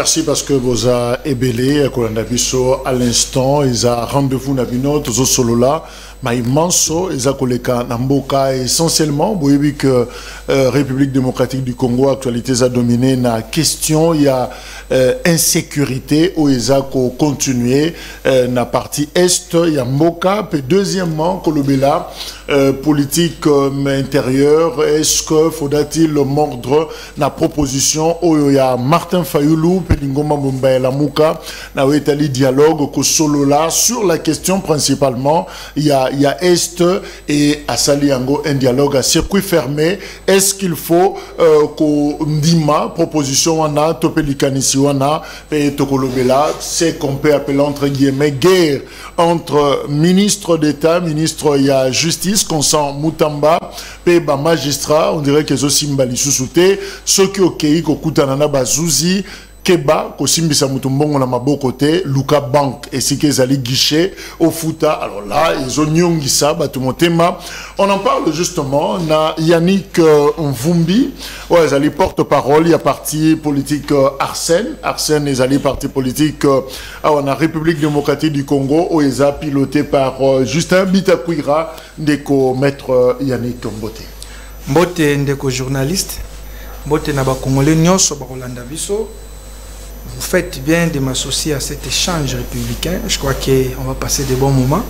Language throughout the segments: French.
Merci parce que vous avez ébélé à l'instant. Ils ont rendez-vous Nabino, tous solo là. Mais immenso, ils ont collègues Namboka essentiellement. Vous voyez que République démocratique du Congo, actualité a dominé la question. Il y a insécurité où ils ont continué la partie est. Il y a Mboka. Puis deuxièmement, Kolobela, politique intérieure. Est-ce que faudra-t-il mordre la proposition où il y a Martin Fayoulou, Pelingoma Mumba et Lamouka, na wetali dialogue ko solo là sur la question principalement il y a Est et à Saliango un dialogue à circuit fermé. Est-ce qu'il faut ko ndima proposition wana topelikanisi wana et tokolobela c'est qu'on peut appeler entre guillemets guerre entre ministre d'État, ministre il y a justice consent Mutamba pe ba magistrat, on dirait que zo simbali susute ceux qui okei ko kutanana bazuzi Keba, Kosimbisa Mutumbongo na mabokote, Luka Bank, et si qu'ils allaient guichet au Fouta. Alors là, ils ont nyongisa, batumotema. On en parle justement. Na Yannick Mvumbi, ouais, ils allaient porte-parole. Il y a parti politique Arsène. Arsène, ils allaient parti politique on a République démocratique du Congo, où ils ont piloté par Justin Bitakwira, ndeko maître Yannick Mbote. Mbote ndeko journaliste. Mbote naba Congolais nyonso bakolanda biso. Vous faites bien de m'associer à cet échange républicain. Je crois qu'on va passer de bons moments.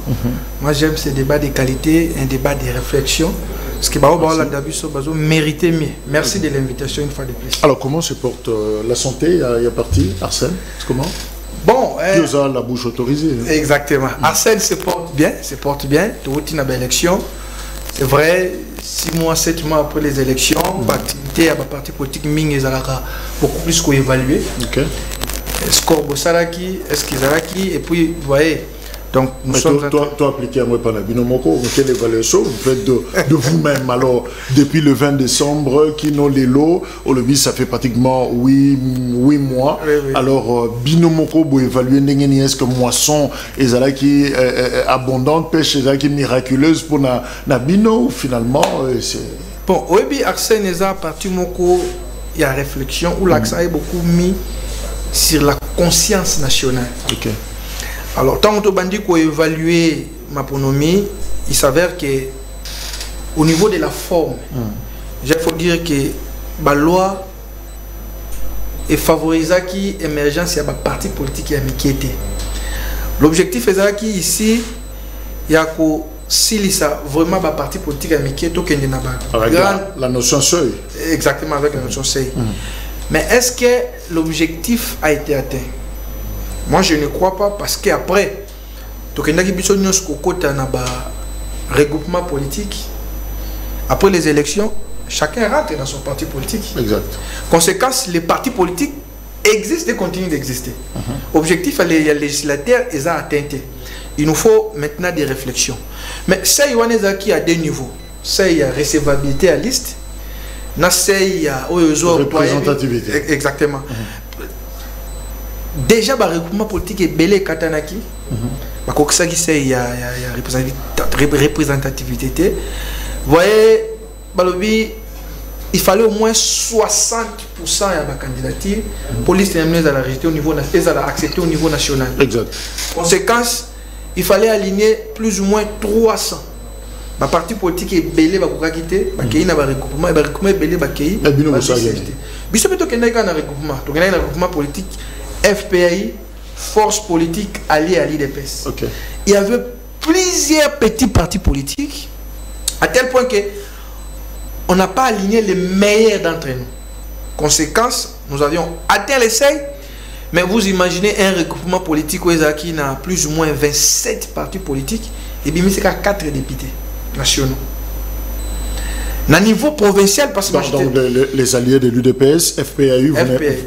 Moi, j'aime ces débats de qualité, un débat de réflexion. Parce que vous méritez mieux. Merci de l'invitation une fois de plus. Alors, comment se porte la santé? Il y a parti, Arsène, comment? Bon, la bouche autorisée. Hein. Exactement. Arsène se porte bien, se porte bien. Tout une belle élection. C'est vrai, 6 mois, 7 mois après les élections, l'activité à la partie politique Ming et Zalaka beaucoup plus qu'évaluée. Okay. Score Bossaraki, Eskizaraki, et puis vous voyez. Donc nous sommes. Toi, appliqué à moi par la Binomoko, quelle évaluation vous faites de vous-même? Alors, depuis le 20 décembre, qui n'ont les lots, au levis, ça fait pratiquement 8 mois. Oui, oui. Alors, Binomoko, vous évaluez est-ce que moisson, et qui abondante, pêche, qui miraculeuse pour la Bino, finalement, c'est. Bon, oui, Arsène Eza, parti Moko, il y a réflexion où l'accent est beaucoup mis sur la conscience nationale. Okay. Alors, tant que bandit qu'on évaluer ma pronomie, il s'avère que au niveau de la forme, il faut dire que la loi est favorisée qui émergence à la parti politique et à Mikété. L'objectif est que ici, il y a que si ça vraiment la parti politique à Mikété, avec la notion seuil. Exactement, avec la notion seuil. Mais est-ce que l'objectif a été atteint? Moi, je ne crois pas parce qu'après, regroupement politique, après les élections, chacun rentre dans son parti politique. Exact. Conséquence, les partis politiques existent et continuent d'exister. Objectif, les législateurs, ils ont atteint. Il nous faut maintenant des réflexions. Mais ça, il y a qui à deux niveaux. Ça, il y a recevabilité à liste. Il y a représentativité. Exactement. Déjà, le regroupement politique est belé Katanaki. Il y a représentativité. Vous voyez, il fallait au moins 60% de la candidature pour l'accepter au niveau national. Exact. Conséquence, il fallait aligner plus ou moins 300. Le parti politique est belé, il va quitter, il y a un regroupement, il va belé, il y a un regroupement politique. FPI, force politique alliée à l'IDPS. Okay. Il y avait plusieurs petits partis politiques, à tel point que on n'a pas aligné les meilleurs d'entre nous. Conséquence, nous avions atteint les seuils, mais vous imaginez un regroupement politique qui a plus ou moins 27 partis politiques, et bien c'est qu'à 4 députés nationaux. À niveau provincial, parce que donc les alliés de l'UDPS, FPAU,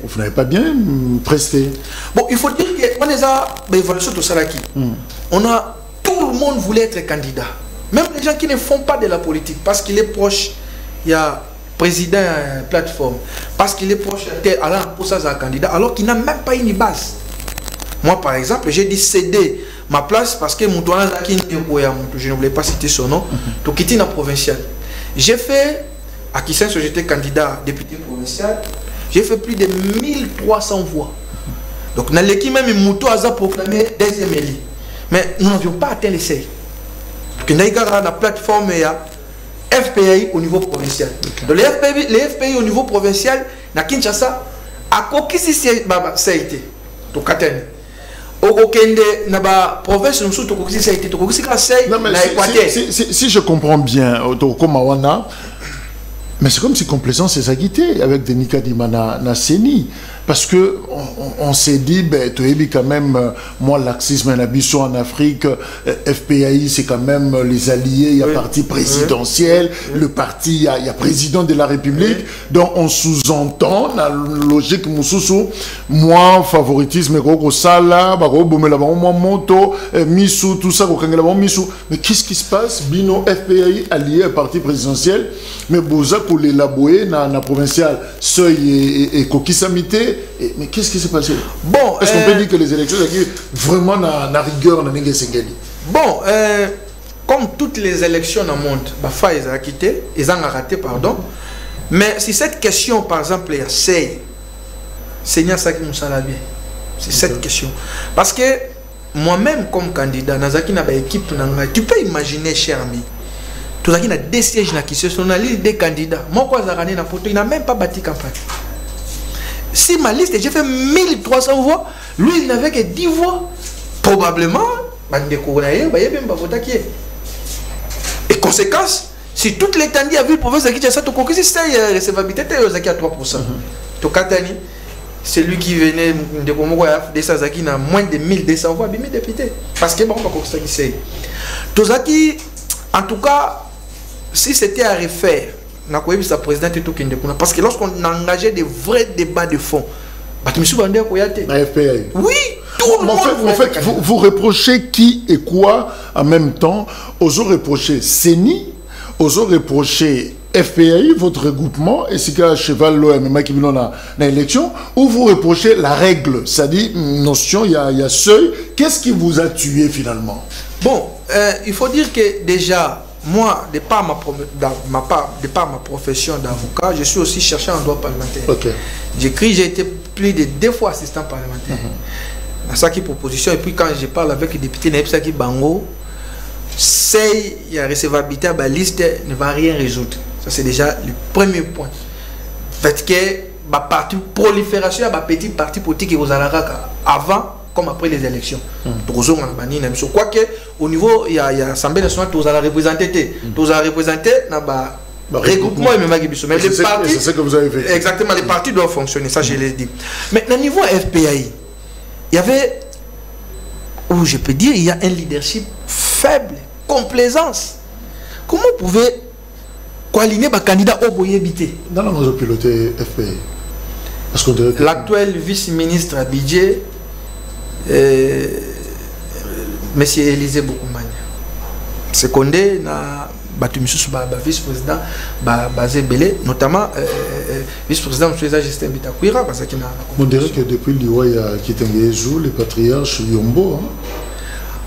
vous n'avez pas bien presté. Bon, il faut dire qu'on a tout le monde voulait être candidat. Même les gens qui ne font pas de la politique, parce qu'il est proche, il y a président plateforme, parce qu'il est proche pour ça un candidat, alors qu'il n'a même pas une base. Moi, par exemple, j'ai dit céder ma place parce que je ne voulais pas citer son nom, donc il était dans provincial. J'ai fait, à Kissenso, j'étais candidat député provincial, j'ai fait plus de 1300 voix. Donc, dans l'équipe même, Mouto a proclamé deuxième élu. Mais nous n'avions pas atteint les seuils. Donc, nous avons la plateforme FPI au niveau provincial. Donc, les FPI au niveau provincial, na Kinshasa, à quoi si c'est ça a été. Donc, si je comprends bien, mais c'est comme si complaisance s'est acquittée avec des Nikadima na Seni. Parce que on s'est dit, ben, tu es quand même, moi, laxisme et l'abisso en Afrique, FPI, c'est quand même les alliés, il y a parti présidentiel, le parti, il y a président de la République. Donc, on sous-entend, la logique, moi, favoritisme, sala, moto, misou, tout ça, misou. Mais qu'est-ce qui se passe? Bino, FPI, allié, parti présidentiel, mais Boza, pour l'élaborer, dans la provinciale, Seuil et Kokisamité. Mais qu'est-ce qui s'est passé? Bon, est-ce qu'on peut dire que les élections vraiment na rigueur na Sengeli? Bon, comme toutes les élections dans le monde, Bafa ils ont quitté, ils ont raté, pardon. Mais si cette question, par exemple, il y a Seigneur Saki Moussala bien, c'est cette question. Parce que moi-même, comme candidat, dans une équipe, tu peux imaginer, cher ami, tu as des sièges qui se sont allés des candidats. Moi, quand j'ai na photo, il n'a même pas bâti campagne. Si ma liste, j'ai fait 1300 voix, lui, il n'avait que 10 voix. Probablement, et conséquence, si toutes les candidats avaient vu le province de Kinshasa, tu connais si c'est la recevabilité, tu as 3%. C'est lui qui venait de Komogo de Sazaki n'a moins de 1200 voix, 1000 députés. Parce que bon, c'est. En tout cas, si c'était à refaire, parce que lorsqu'on engageait des vrais débats de fond, oui, tout le monde. En fait, vous reprochez qui et quoi en même temps? Osons reprocher Seni, osons reprocher FPI, votre regroupement, et c'est qu'à cheval l'OM qui vient dans l'élection, ou vous reprochez la règle, c'est-à-dire notion, il y a seuil. Qu'est-ce qui vous a tué finalement? Bon, il faut dire que déjà, moi, de par ma profession d'avocat, je suis aussi chercheur en droit parlementaire. Okay. J'ai été plus de 2 fois assistant parlementaire. À ça qui proposition, et puis quand je parle avec les députés, Naïpsaki Bango, c'est la recevabilité à la liste ne va rien résoudre. Ça, c'est déjà le premier point. Fait que la prolifération à petit parti politique et aux alaraka avant comme après les élections. Quoique, au niveau, il y a l'Assemblée nationale, tous à la représenter. Tous à la représenter, regroupement et même mais les partis, c'est ce que vous avez fait. Exactement, les partis doivent fonctionner, ça je l'ai dit. Mais au niveau FPI, il y avait, où je peux dire, il y a un leadership faible, complaisance. Comment vous pouvez aligner un candidat au Boyébité? Dans la mesure piloté FPI. L'actuel vice-ministre à budget, Monsieur Élisée Bokoumania. Secondé na Batumisus vice-président basé Belé, notamment vice-président de Justin Bitakwira parce qu'il a. On dirait que depuis l'Iwaya qui joue les patriarches Yombo,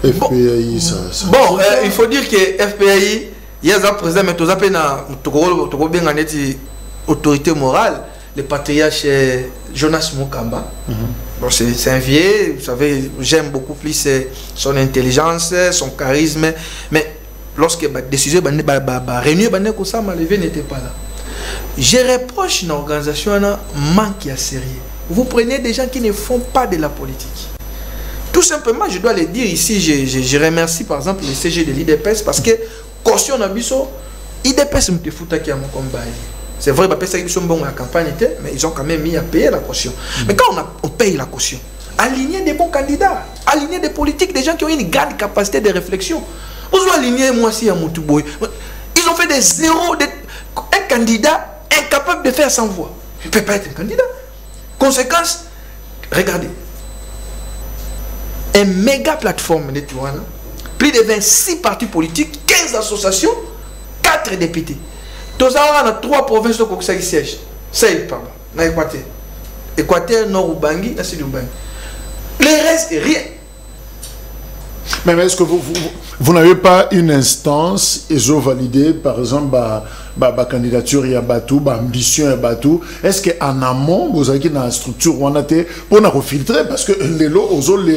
FPI ça. Bon, il faut dire que FPI, il y a un président mais tous appelés na Togo bien en autorité morale, les patriarches Jonas Mukamba. Bon, c'est un vieux, vous savez, j'aime beaucoup plus son intelligence, son charisme, mais lorsque la décision réunion n'était pas là. Je reproche une organisation un manque à sérieux. Vous prenez des gens qui ne font pas de la politique. Tout simplement, je dois le dire ici, je remercie par exemple le CG de l'IDPS parce que caution Nabiso, IDPS me fouta qui a mon combat. C'est vrai, qu'ils sont bons à la campagne, mais ils ont quand même mis à payer la caution. Mais quand on paye la caution, aligner des bons candidats, aligner des politiques, des gens qui ont une grande capacité de réflexion. Vous avez aligné moi aussi à Moutouboy. Ils ont fait des zéros, un candidat incapable de faire 100 voix. Il ne peut pas être un candidat. Conséquence, regardez. Une méga plateforme de Tijuana, plus de 26 partis politiques, 15 associations, 4 députés. Tous on a 3 provinces qui siègent. 6, pardon. Dans l'Équateur. Équateur, Nord Ubangi, Sud Ubangi. Le reste, rien. Mais est-ce que vous n'avez pas une instance et validé, par exemple, la candidature et l'ambition et Batou? Est-ce qu'en amont, vous avez une structure où on a été pour nous filtrer? Parce que les lots,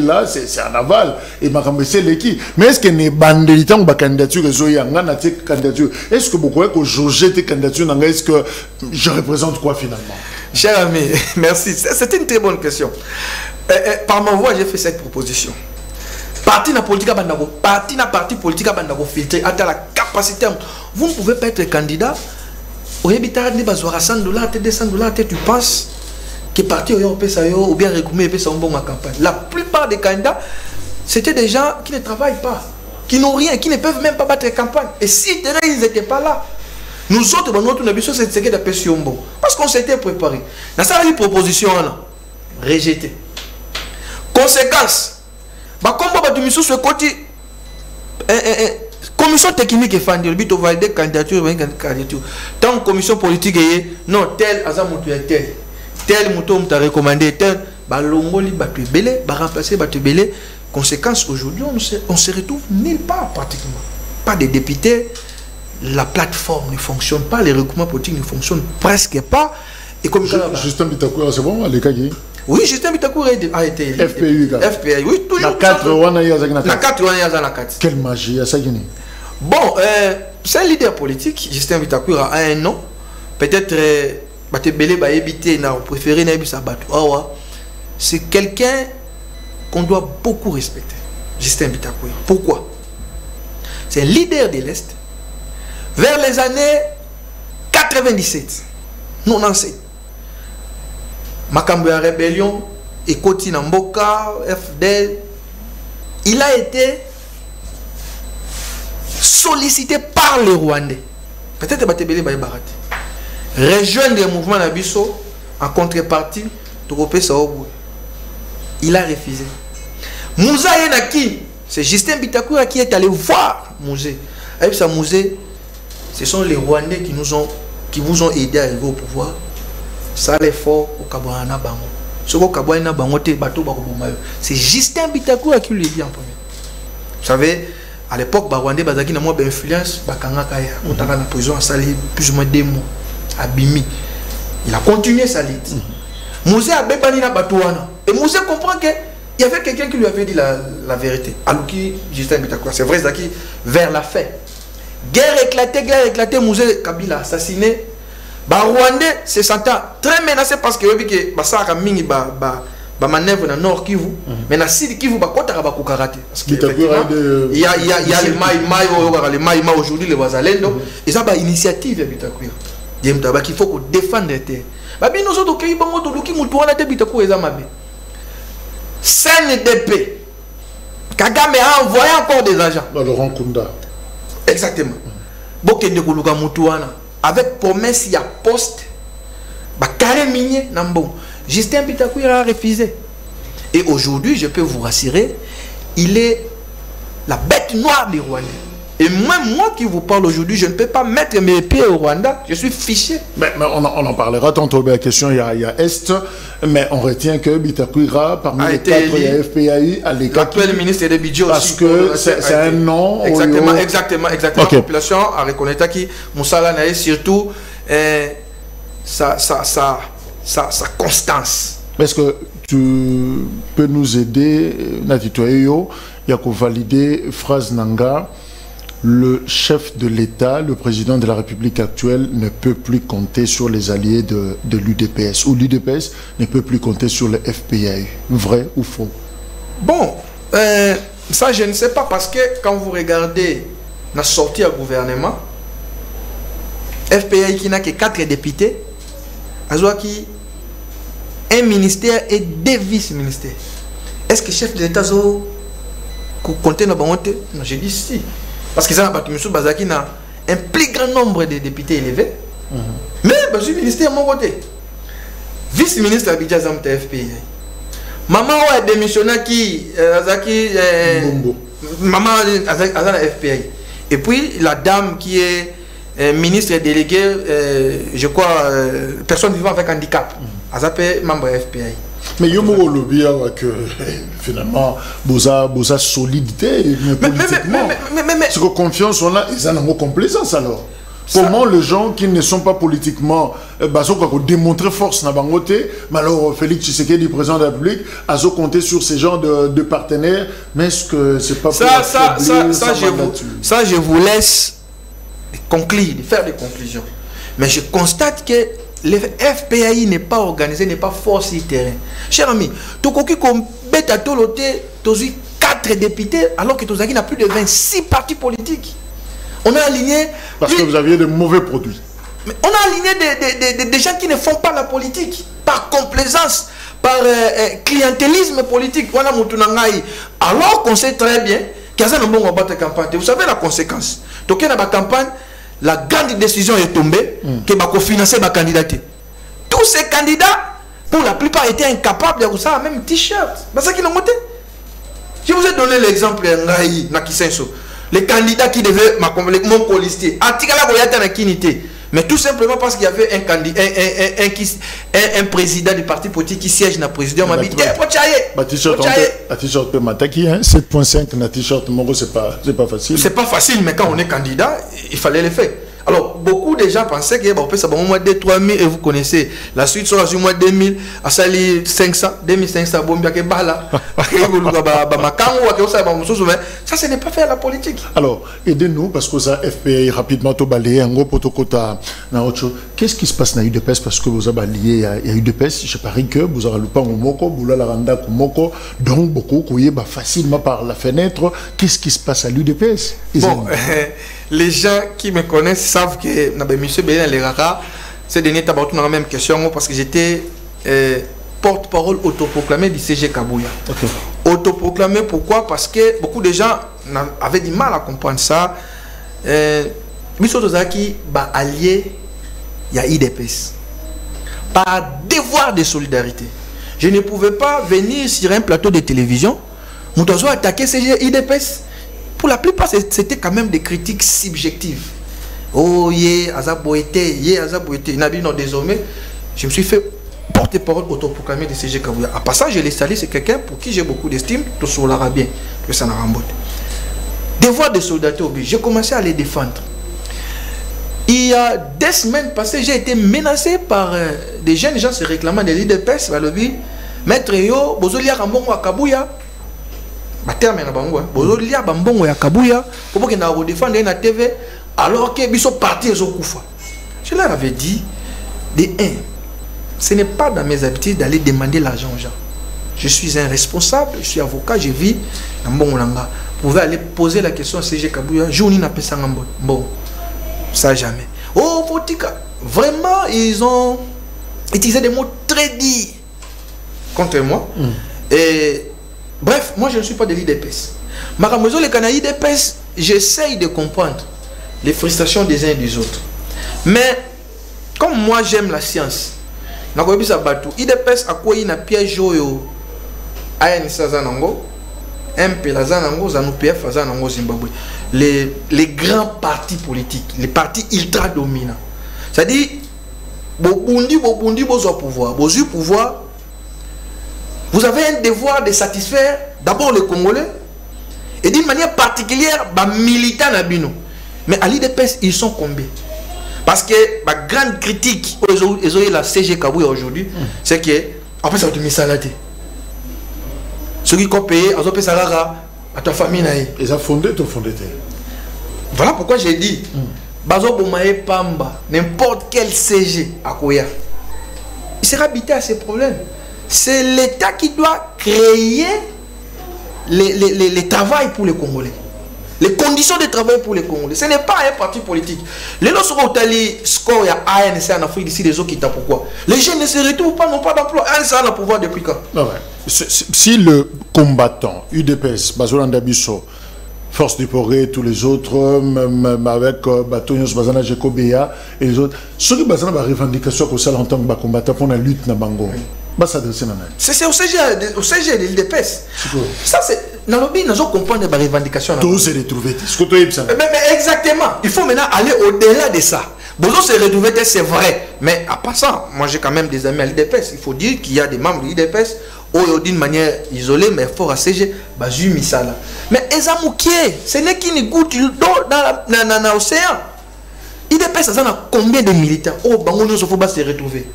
là, c'est en aval. Et c'est l'équipe. Mais est-ce qu'il y a une bandélité ou une candidature? Est-ce que vous croyez que je jette tes candidatures? Est-ce que je représente quoi finalement? Cher ami, merci. C'est une très bonne question. Par ma voix, j'ai fait cette proposition. Parti na politique parti politique filtrer à la capacité. Vous ne pouvez pas être candidat. Au habitat de bazouara $100, $200, tu penses que parti ou bien recouvrir ça bon ma campagne. La plupart des candidats, c'était des gens qui ne travaillent pas, qui n'ont rien, qui ne peuvent même pas battre la campagne. Et si ils n'étaient pas là, nous autres, notre ambition, c'est de faire des bon. Parce qu'on s'était préparé. Dans cette proposition, rejetée. Conséquence. Commission technique et fan, le but de valider candidature, tant commission politique non tel azamoutou tel mouton t'a recommandé tel balongoli batu belé remplacer batu belé. Conséquence, aujourd'hui on se retrouve nulle part pratiquement, pas de députés, la plateforme ne fonctionne pas, les recrutements politiques ne fonctionnent presque pas. Et comme Justin Bitakoura, c'est bon, les Kagi? Oui, Justin Bitakoura a été FPI, oui, toujours. La 4 la 4. Quelle magie, ça gagné. Bon, c'est un leader politique. Justin Bitakoura a un nom. Peut-être c'est quelqu'un qu'on doit beaucoup respecter. Justin Bitakoura. Pourquoi? C'est un leader de l'Est. Vers les années 97, 97, Makambo ya rébellion, Ekoti Namboka, FDL, il a été sollicité par les Rwandais. Peut-être Batebele Baïbarati. Rejoindre le mouvement Nabiso en contrepartie de Ropé Saobou. Il a refusé. Moussa Yenaki, c'est Justin Bitakoura qui est allé voir Mouzé. Avec sa Mouzé, ce sont les Rwandais qui vous ont aidé à arriver au pouvoir. Ça l'effort au Kabouana Bango. Ce qu'au Kabouana Bango, c'est Justin Bitakoura qui lui dit en premier. Vous savez, à l'époque, Rwandais Bazaki n'a moins d'influence. Bakanga Kaya, on t'a en prison à Sali plus ou moins 2 mois. À Bimi. Il a continué sa lutte. Mouzé a bébani na Batouana. Et Mouzé comprend qu'il y avait quelqu'un qui lui avait dit la vérité. Alouki, Justin Bitakoura. C'est vrai, Zaki, vers la fin. Guerre éclatée, Mouzé Kabila assassiné. Rwandais se sentant très menacé parce que Basara Mingi manœuvre dans le Nord Kivu, mais dans le Sud Kivu, parce qu'il y a les Maï aujourd'hui, les Wazalendo, et ça, c'est une initiative. Il faut qu'on défende les terres. Nous autres, CNDP, Kagame a envoyé encore des agents. Laurent Kunda. Exactement. Avec promesse, il y a poste. Carré minier, Nambo. Justin Bitakoura a refusé. Et aujourd'hui, je peux vous rassurer, il est la bête noire du Rwanda. Et même moi qui vous parle aujourd'hui, je ne peux pas mettre mes pieds au Rwanda. Je suis fiché. Mais on en parlera tantôt. La question, il y a Est. Mais on retient que Bitakoura, parmi les 4, il y a FPAI, à l'écart. L'actuel ministre de Budget aussi. Parce que c'est un nom. Exactement. Okay. La population a reconnu que Moussala n'a surtout sa constance. Est-ce que tu peux nous aider, Natitoyo, il y a qu'à valider phrase Nanga. Le chef de l'État, le président de la République actuelle, ne peut plus compter sur les alliés de l'UDPS. Ou l'UDPS ne peut plus compter sur le FPI. Vrai ou faux? Bon, ça je ne sais pas parce que quand vous regardez la sortie au gouvernement, FPI qui n'a que 4 députés, qui un ministère et 2 vice-ministères. Est-ce que le chef de l'État compte dans le Non, j'ai dit si. Parce que ça n'a pas un plus grand nombre de députés élevés. Mais je suis ministère à mon côté. Vice-ministre Abidjan Zamta FPI. Maman a démissionné qui maman a FPI. Et puis la dame qui est ministre délégué, je crois, personne vivant avec handicap. Elle s'appelle membre FPI. Mais il y a un lobby que finalement, vous avez solidité politiquement. Parce que confiance, on a, ils ont une complaisance alors. Comment les gens qui ne sont pas politiquement, démontrer force dans Bangote, mais alors Félix Tshisekedi, président de la République, a compté sur ces genres de partenaires, mais est-ce que c'est pas ça, je vous laisse conclure, faire des conclusions. Mais je constate que le FPAI n'est pas organisé, n'est pas force sur terrain. Cher ami, tu as comme bête à toloté, tu as 4 députés, alors que tu as plus de 26 partis politiques. On a aligné... Parce que vous aviez de mauvais produits. Mais on a aligné des gens qui ne font pas la politique, par complaisance, par clientélisme politique. Alors qu'on sait très bien qu'il y a un bon combat de campagne. Vous savez la conséquence. Donc, dans la campagne, la grande décision est tombée que va financer ma candidature. Tous ces candidats, pour la plupart, étaient incapables de faire même t-shirt. C'est ça qu'ils ont monté. Je vous ai donné l'exemple de Nakisenso. Les candidats qui devaient mon colistier. Mais tout simplement parce qu'il y avait un candidat, un président du parti politique qui siège dans le président. On m'a dit, t-shirt 7.5 na t-shirt, c'est pas facile. C'est pas facile, mais quand on est candidat, il fallait le faire. Alors, beaucoup de gens pensaient que ça va au moins 2-3 000 et vous connaissez. La suite sera au moins 2000, à sali 500, 2500, bon, bien que bala. Ça, ce n'est pas faire la politique. Alors, aidez-nous parce que ça, FPI rapidement, tout balayé, en gros, protocota, dans autre chose. Qu'est-ce qui se passe dans l'UDPS parce que vous avez balayé à l'UDPS? Je parie que vous avez loupé un moko, vous l'avez rendu un moko, donc beaucoup, facilement par la fenêtre. Qu'est-ce qui se passe à l'UDPS? Bon, les gens qui me connaissent savent que M. Bénin Lerara, ces derniers temps, on a la même question parce que j'étais porte-parole autoproclamé du CG Kabouya. Okay. Autoproclamé, pourquoi? Parce que beaucoup de gens avaient du mal à comprendre ça. Miso Tozaki va allier il y a IDPS par devoir de solidarité. Je ne pouvais pas venir sur un plateau de télévision, Moutazo attaquer CG IDPS. Pour la plupart, c'était quand même des critiques subjectives. Oh, Azaboété, Azaboété. Non, désormais, je me suis fait porte-parole autoproclamé de CG Kabouya. À passage, je l'ai salé, c'est quelqu'un pour qui j'ai beaucoup d'estime, tout sur l'arabien, que ça n'a remboté. Devoir de solidarité oblige. J'ai commencé à les défendre. Il y a des semaines passées, j'ai été menacé par des jeunes gens se réclamant de l'IDPS. Maître Yo, Bozolia Rambongo à Kabouya. Bozolia Bambongo à Kabouya. Pour qu'ils n'aient défendre la TV. Alors qu'ils sont partis aux Koufa. Je leur avais dit, ce n'est pas dans mes habitudes d'aller demander l'argent aux gens. Je suis un responsable, je suis avocat, je vis dans Mbongolanga. Vous pouvez aller poser la question à CG Kabouya, journée n'a pas ça. Bon, ça jamais. Oh, Fotika, vraiment, ils ont utilisé des mots très dits contre moi. Et bref, moi je ne suis pas de l'IDPS. Maramozo, les Canaïs d'IDPS, j'essaye de comprendre les frustrations des uns et des autres. Mais, comme moi j'aime la science, IDPS a quoi il a piège yo Zimbabwe. Les grands partis politiques, les partis ultra dominants. C'est-à-dire, Bobundi, pouvoir. Pouvoir. Vous avez un devoir de satisfaire d'abord les Congolais et d'une manière particulière les militants nabino. Mais à l'IDPS, ils sont combien? Parce que la grande critique aux la CG Kabouya aujourd'hui, c'est que après ça va te mettre salade. Ceux qui ont payé, ils ont payé ça à ta famille. Ils ont fondé ton fondé. Voilà pourquoi j'ai dit, Bazo Bomaye Pamba, n'importe quel CG à Koya, il sera habité à ces problèmes. C'est l'État qui doit créer les travail pour les Congolais. Les conditions de travail pour les Congolais. Ce n'est pas un parti politique. Les gens seront allés score à ANC en Afrique d'ici les autres qui tapent pourquoi. Les jeunes ne se retrouvent pas, n'ont pas d'emploi. ANC a le pouvoir depuis quand? Si le combattant UDPS, Bazolanda Bisso, Force du Progrès, tous les autres, même avec Batonios Bazana Jekobea et les autres, ceux qui ont des revendications comme ça en tant que combattant pour la lutte dans Bango. C'est au CG de l'IDPS. Ça, c'est. Dans le lobby, nous allons comprendre les revendications. Tous se retrouver. Mais exactement. Il faut maintenant aller au-delà de ça. Bozo se retrouver, c'est vrai. Mais à part ça, moi j'ai quand même des amis à l'IDPS. Il faut dire qu'il y a des membres de l'IDPS d'une manière isolée, mais fort à CG, Bazu Misala. Mais Ezamoukie, ce n'est qu'une goutte dans l'océan. l'IDPS, ça a combien de militants? Oh, Bango nous faut se retrouver.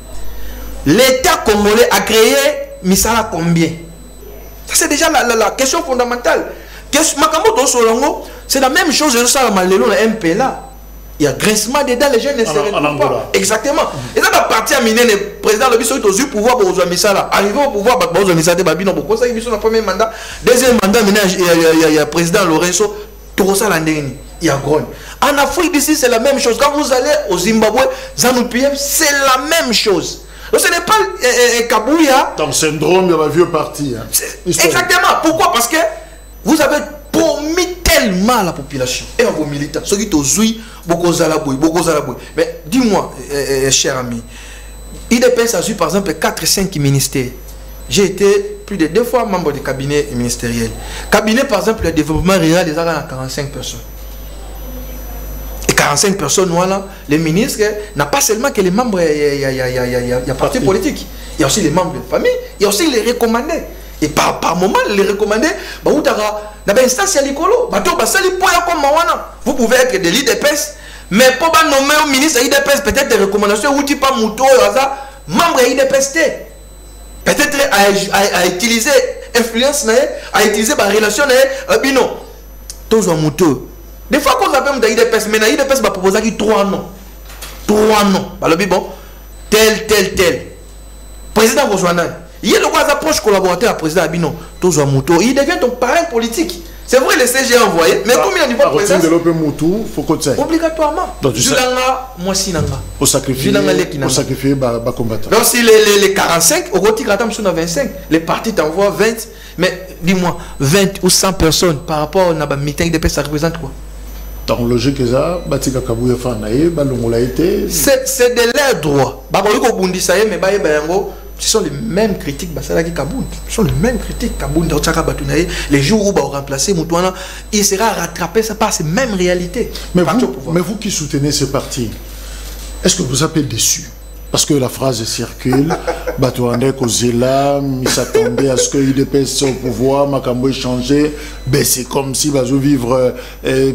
L'État congolais a créé Misala combien? Ça c'est déjà la question fondamentale. C'est la même chose que ça dans le MP là. Il y a grincement dedans, les gens ne se retrouvent pas. Exactement. Et ça va partir à miner le président de l'Obispo au pouvoir pour Ozo Misala. Arrivé au pouvoir, Ozo Misala, Babino, pourquoi ça, il y a premier mandat. Deuxième mandat, il y a le président Lorenzo, tout ça l'année. Il y a Grogne. En Afrique d'ici, c'est la même chose. Quand vous allez au Zimbabwe, ZANU-PF, c'est la même chose. Donc ce n'est pas Kabouya. Dans le syndrome de la vieux parti. Hein. Exactement. Pourquoi? Parce que vous avez promis tellement à la population et à vos militants. Ceux qui t'ont beaucoup zalaboui. Mais dis-moi, cher ami, IDPS a eu par exemple 4-5 ministères. J'ai été plus de 2 fois membre du cabinet ministériel. Cabinet par exemple, le développement rural, ils ont 45 personnes. Et 45 personnes, voilà, les ministres, n'a pas seulement que les membres, il y a partis politiques. Il y a aussi les membres de famille, il y a aussi les recommandés. Et par moment, les recommandés, vous pouvez être de l'IDPS, mais pour nommer au ministre de l'IDPS, peut-être des recommandations, ou tu pas mouton, membre de l'IDPS, peut-être à utiliser influence, à utiliser la relation, bino, tous en mouton. Des fois, quand on appelle l'IDPS, mais l'IDPS va proposer 3 noms. 3 noms. Bon, tel. Président Bozouanan. Il y a le quoi approche collaborateur à président Abino, il devient ton parrain politique. C'est vrai, le CG a envoyé, mais combien de niveau de présence? Obligatoirement. Moi, si nanga. Au sacrifier les combattants. Donc, si les 45, au côté, 25, les partis t'envoient 20, mais dis-moi, 20 ou 100 personnes par rapport à meeting de paix, ça représente quoi? Dans la logique, c'est de leur droit. Ce sont les mêmes critiques ce sont les mêmes critiques les jours où on va remplacer Moutouana, il sera rattrapé par ces mêmes réalités. Mais vous qui soutenez ce parti, est-ce que vous êtes déçu? Parce que la phrase circule, Batouandé Kozela, il s'attendait à ce que l'IDPS au pouvoir, Makambo changé, ben c'est comme si Bazo vivre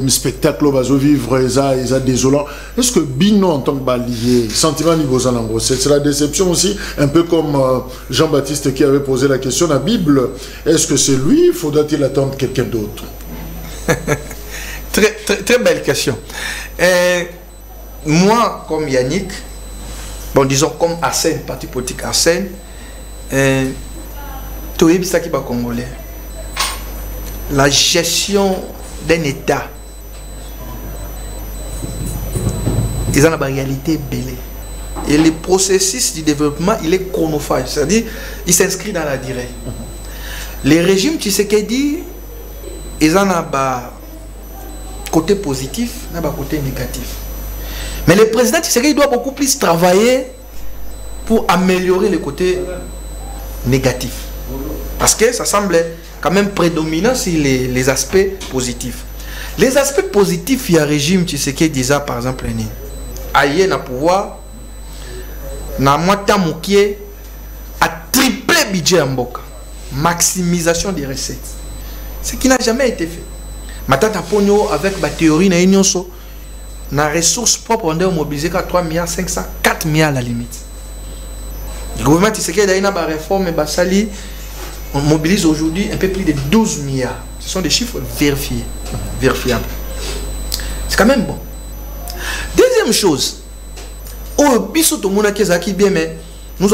spectacle, Bazo vivre ça désolant. Est-ce que Bino en tant que balier, sentiment niveau Zalango, c'est la déception aussi, un peu comme Jean-Baptiste qui avait posé la question à la Bible, est-ce que c'est lui, faudra-t-il attendre quelqu'un d'autre? Très belle question. Moi, comme Yannick, bon, disons comme Arsène, parti politique Arsène, Congolais, la gestion d'un État, ils ont la réalité belle. Et le processus du développement, il est chronophage, c'est-à-dire, il s'inscrit dans la durée. Les régimes, tu sais qu'elle dit, ils ont un côté positif, un côté négatif. Mais le président Tshisekedi doit beaucoup plus travailler pour améliorer le côté négatif. Parce que ça semble quand même prédominant sur les aspects positifs. Les aspects positifs, il y a un régime Tshisekedi déjà par exemple, aïe na pouvoir, na moitié moukié, a triplé le budget en Mboka. Maximisation des recettes. Ce qui n'a jamais été fait. Maintenant, avec la théorie, na ressources propres, on a mobilisé 3 milliards 500, 4 milliards à la limite. Le gouvernement Tshisekedi a une réforme et Bassali, on mobilise aujourd'hui un peu plus de 12 milliards. Ce sont des chiffres vérifiés, vérifiables. C'est quand même bon. Deuxième chose, nous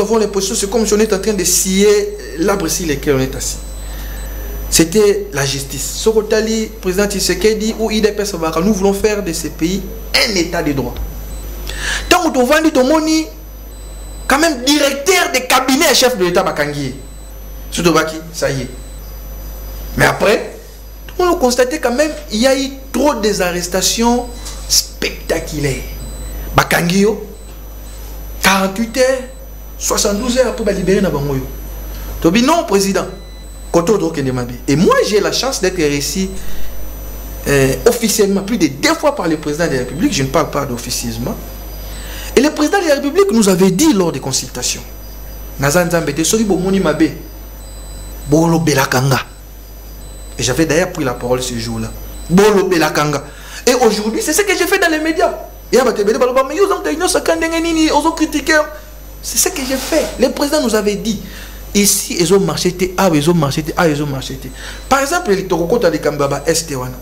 avons l'impression, c'est comme si on est en train de scier l'arbre sur lequel on est assis. C'était la justice. Sokotali, président Tshisekedi ou IDPS, nous voulons faire de ce pays un état de droit. Tant que tu vends ton money, quand même directeur de cabinet chef de l'État Bakangi. Surtout Baki, ça y est. Mais après, on a constaté quand même il y a eu trop des arrestations spectaculaires. Bakangi, 48 heures, 72 heures pour libérer Nabangoyo. Tobi non, président. Et moi, j'ai la chance d'être ici officiellement plus de 2 fois par le président de la République. Je ne parle pas d'officieusement. Et le président de la République nous avait dit lors des consultations, Nazan Zambete, Sori Bomoni Mabe, Bolo Belakanga. Et j'avais d'ailleurs pris la parole ce jour-là. Bolo Belakanga. Et aujourd'hui, c'est ce que j'ai fait dans les médias. Et c'est ce que j'ai fait. Le président nous avait dit, ici, ils ont marché, ils ont marché, ils ont marché. Par exemple, les Torokota de Kambaba Estewana.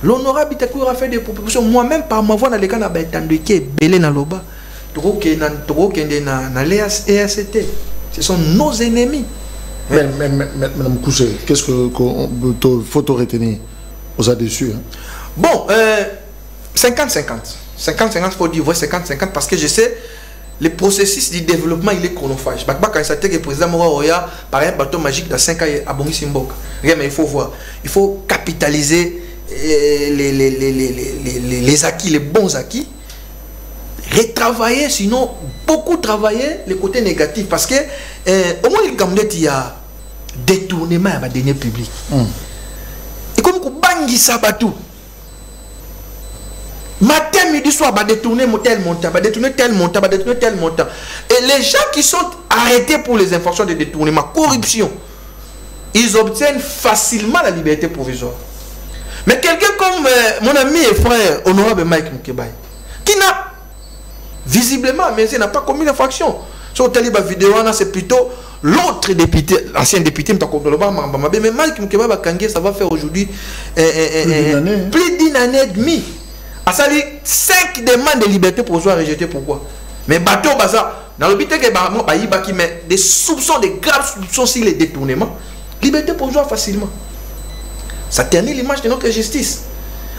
L'honorable Bitakour a fait des propositions. Moi-même, par ma voix, dans les cas de Belé Naloba, ce sont nos ennemis. Madame Kouché, qu'est-ce qu'il faut te retenir? Vous êtes déçus. Bon, 50-50. 50-50, il faut dire 50-50 parce que je sais, le processus du développement, il est chronophage. Quand il s'attend que le président Moura par un bâton magique dans 5 ans, à Bongi Simbok. Mais il faut voir. Il faut capitaliser les acquis, les bons acquis. Retravailler, sinon beaucoup travailler les côtés négatifs. Parce que, au moins, il y a détournement à ma dernière public. Et comme vous bangez ça, tout. Matin, midi, soir, va détourner tel montant, va détourner tel montant, va détourner tel montant. Et les gens qui sont arrêtés pour les infractions de détournement, corruption, ils obtiennent facilement la liberté provisoire. Mais quelqu'un comme mon ami et frère, honorable Mike Moukebaye, qui n'a visiblement, mais il n'a pas commis l'infraction. Sur la vidéo, c'est plutôt l'autre député, l'ancien député, mais Mike Moukebaye, ça va faire aujourd'hui plus d'une année et demie. À ça, 5 demandes de liberté provisoire rejetées. Pourquoi? Mais bateau, dans le but que mais des soupçons, des graves soupçons sur les détournements, liberté provisoire facilement. Ça ternit l'image de notre justice.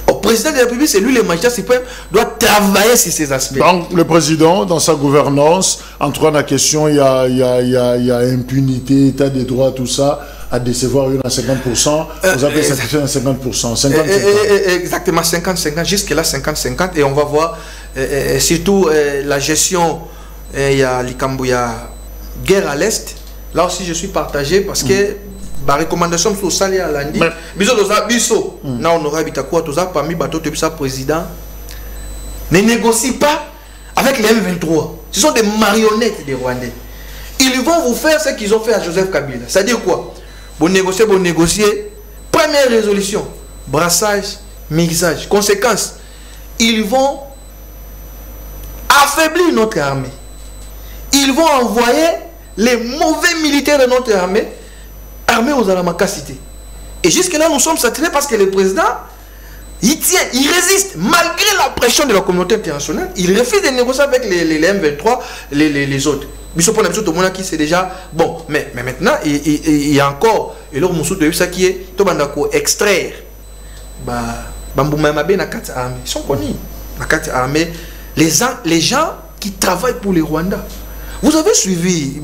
Au président de la République, c'est lui le magistrat suprême, doit travailler sur ces aspects. Donc, le président, dans sa gouvernance, entre la question, il y a impunité, état des droits, tout ça, à décevoir à 50%, vous avez satisfait à 50%. 50, exactement, 50-50, jusque-là 50-50, et on va voir surtout la gestion, il y a guerre à l'Est, là aussi je suis partagé parce que la recommandation sur Sali à lundi, biso, na honorable Bitakour, tout ça parmi bateau de sa président, ne négocie pas avec les M23. Ce sont des marionnettes des Rwandais. Ils vont vous faire ce qu'ils ont fait à Joseph Kabila. C'est-à-dire quoi? Bon négocier. Première résolution, brassage, mixage. Conséquence, ils vont affaiblir notre armée. Ils vont envoyer les mauvais militaires de notre armée aux Alamakacité. Et jusque-là, nous sommes satisfaits parce que le président, il tient, il résiste. Malgré la pression de la communauté internationale, il refuse de négocier avec les M23, les autres. Qui c'est déjà bon, mais maintenant il y a encore et là de ça qui est extraire ils sont connus les gens qui travaillent pour les Rwandais. Vous avez suivi